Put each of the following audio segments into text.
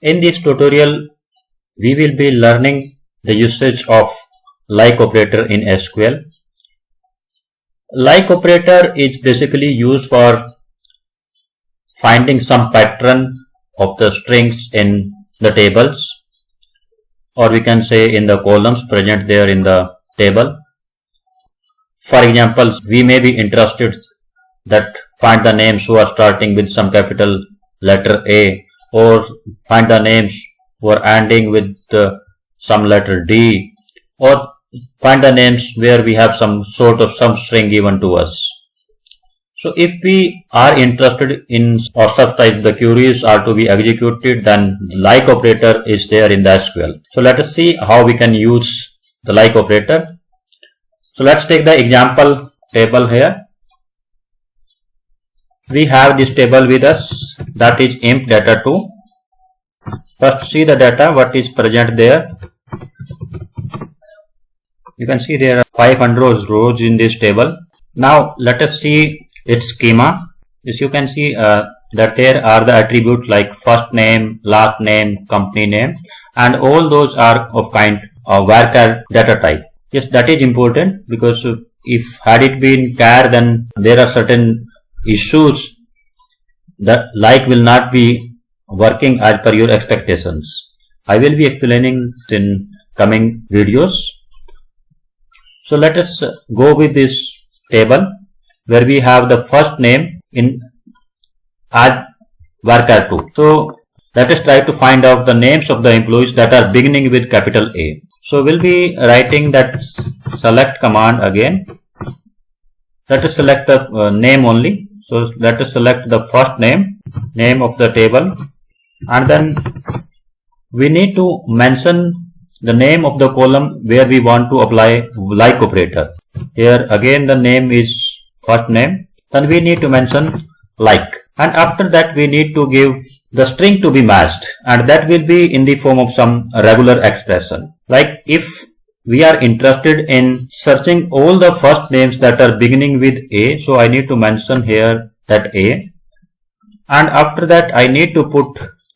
In this tutorial, we will be learning the usage of like operator in SQL. Like operator is basically used for finding some pattern of the strings in the tables, or we can say in the columns present there in the table. For example, we may be interested that find the names who are starting with some capital letter A, or find the names who are ending with some letter D, or find the names where we have some sort of some string given to us. So if we are interested in or such type the queries are to be executed, then like operator is there in the SQL. So let us see how we can use the like operator. So let's take the example table here. We have this table with us, that is imp data2. First see the data, what is present there. You can see there are 500 rows in this table. Now let us see its schema. As you can see that there are the attributes like first name, last name, company name, and all those are of kind of varchar data type. Yes, that is important, because if had it been char, then there are certain issues that like will not be working as per your expectations. I will be explaining in coming videos. So let us go with this table where we have the first name in as varchar2. So let us try to find out the names of the employees that are beginning with capital A. So we'll be writing that select command again. Let us select the name only. So let us select the first name of the table, and then we need to mention the name of the column where we want to apply like operator. Here again the name is first name, then we need to mention like, and after that we need to give the string to be matched, and that will be in the form of some regular expression. Like if we are interested in searching all the first names that are beginning with A, so I need to mention here that A, and after that I need to put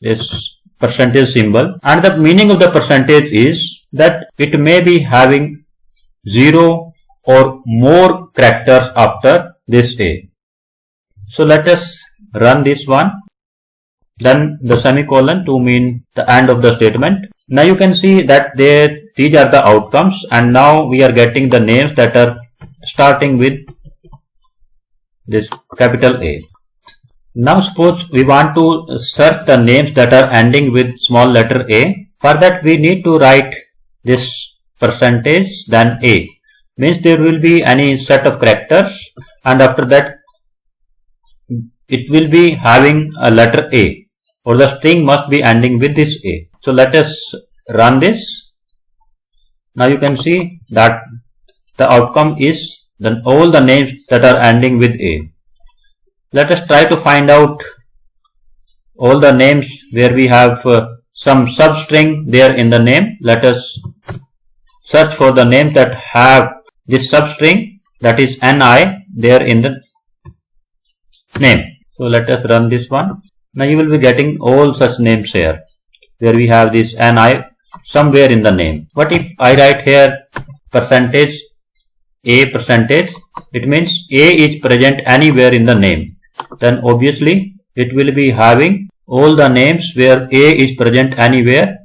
this percentage symbol, and the meaning of the percentage is that it may be having 0 or more characters after this A. So let us run this one, then the semicolon to mean the end of the statement. Now you can see that these are the outcomes, and now we are getting the names that are starting with this capital A. Now suppose we want to search the names that are ending with small letter A. For that we need to write this percentage then A. Means there will be any set of characters, and after that it will be having a letter A, or the string must be ending with this A. So let us run this. Now you can see that the outcome is then all the names that are ending with A. Let us try to find out all the names where we have some substring there in the name. Let us search for the names that have this substring, that is NI, there in the name. So let us run this one. Now you will be getting all such names here where we have this NI somewhere in the name. But if I write here percentage A percentage, it means A is present anywhere in the name. Then obviously it will be having all the names where A is present anywhere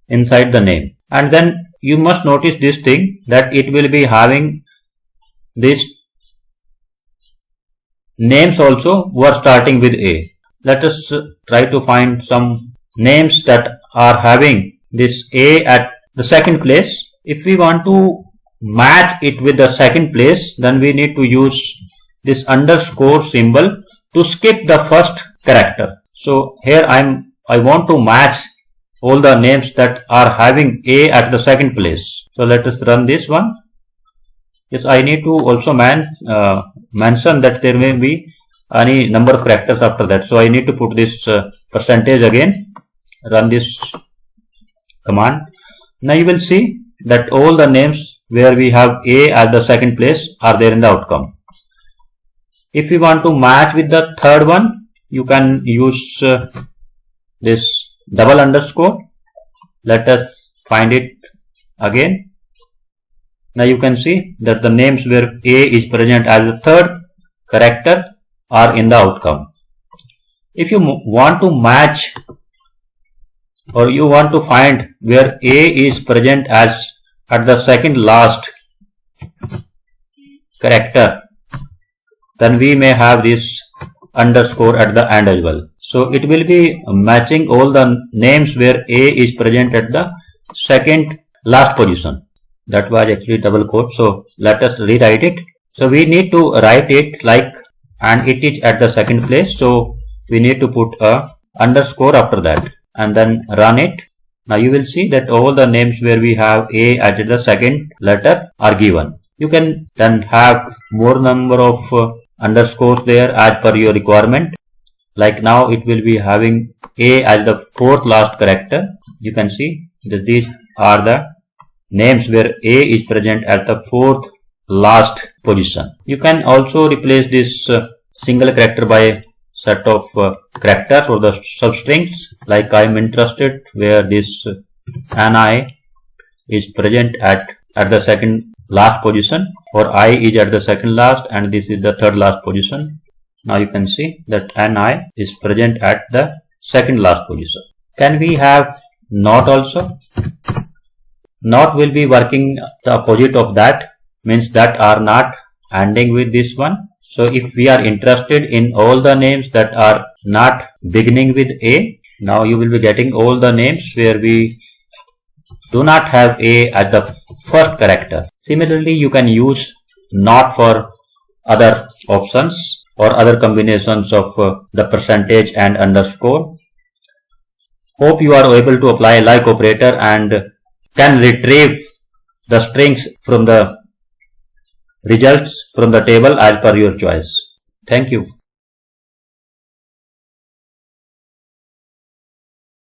inside the name. And then you must notice this thing, that it will be having these names also who are starting with A. Let us try to find some names that are having this A at the second place. If we want to match it with the second place, then we need to use this underscore symbol to skip the first character. So here I want to match all the names that are having A at the second place. So let us run this one. Yes, I need to also mention that there may be any number of characters after that. So I need to put this percentage again, run this command. Now you will see that all the names where we have A at the second place are there in the outcome. If you want to match with the third one, you can use this double underscore. Let us find it again. Now you can see that the names where A is present as the third character are in the outcome. If you want to match or you want to find where A is present as at the second last character, then we may have this underscore at the end as well. So it will be matching all the names where A is present at the second last position. That was actually double quote. So let us rewrite it. So we need to write it like, and it is at the second place. So we need to put a underscore after that and then run it. Now you will see that all the names where we have A as the second letter are given. You can then have more number of underscores there as per your requirement. Like now it will be having A as the fourth last character. You can see that these are the names where A is present at the fourth last position. You can also replace this single character by set of characters or the substrings. Like I am interested where this NI is present at the second last position, or I is at the second last and this is the third last position. Now you can see that NI is present at the second last position. Can we have not also? Not will be working the opposite of that, means that are not ending with this one. So if we are interested in all the names that are not beginning with A, now you will be getting all the names where we do not have A as the first character. Similarly, you can use not for other options or other combinations of the percentage and underscore. Hope you are able to apply like operator and can retrieve the strings from the results from the table as per your choice. Thank you.